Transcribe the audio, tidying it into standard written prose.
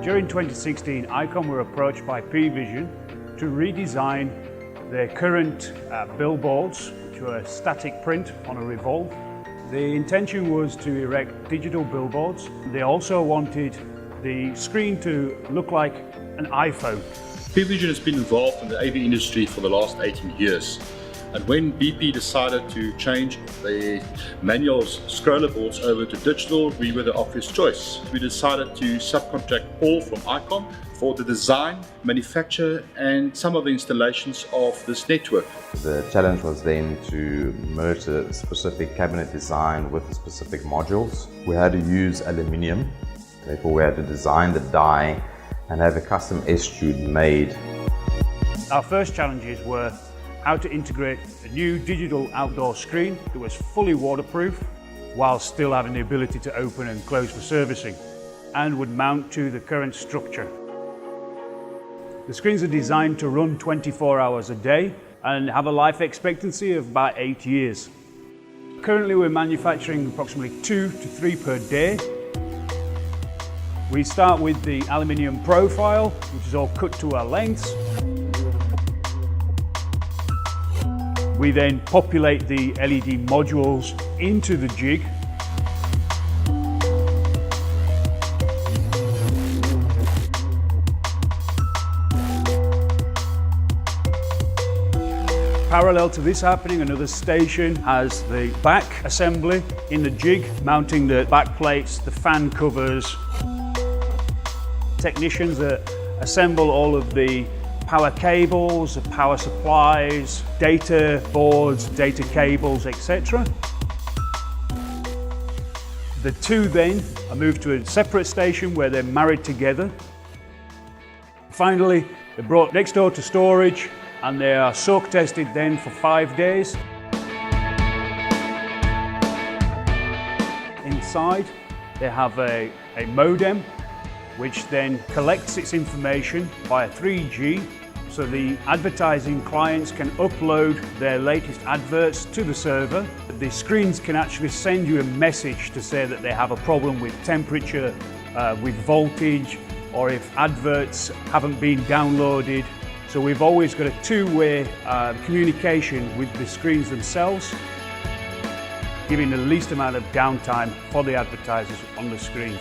During 2016, Eyecom were approached by P-Vision to redesign their current billboards, which were a static print on a revolve. The intention was to erect digital billboards. They also wanted the screen to look like an iPhone. P-Vision has been involved in the AV industry for the last 18 years. And when BP decided to change the manual scroller boards over to digital, we were the obvious choice. We decided to subcontract Paul from Eyecom for the design, manufacture and some of the installations of this network. The challenge was then to merge a specific cabinet design with the specific modules. We had to use aluminium, therefore we had to design the die and have a custom S-tube made. Our first challenges were how to integrate a new digital outdoor screen that was fully waterproof while still having the ability to open and close for servicing and would mount to the current structure. The screens are designed to run 24 hours a day and have a life expectancy of about 8 years. Currently we're manufacturing approximately 2 to 3 per day. We start with the aluminium profile, which is all cut to our lengths. We then populate the LED modules into the jig. Parallel to this happening, another station has the back assembly in the jig, mounting the back plates, the fan covers. Technicians assemble all of the power cables, the power supplies, data boards, data cables, etc. The two then are moved to a separate station where they're married together. Finally, they're brought next door to storage and they are soak tested then for 5 days. Inside, they have a modem which then collects its information via 3G, so the advertising clients can upload their latest adverts to the server. The screens can actually send you a message to say that they have a problem with temperature, with voltage, or if adverts haven't been downloaded. So we've always got a two-way communication with the screens themselves, giving the least amount of downtime for the advertisers on the screens.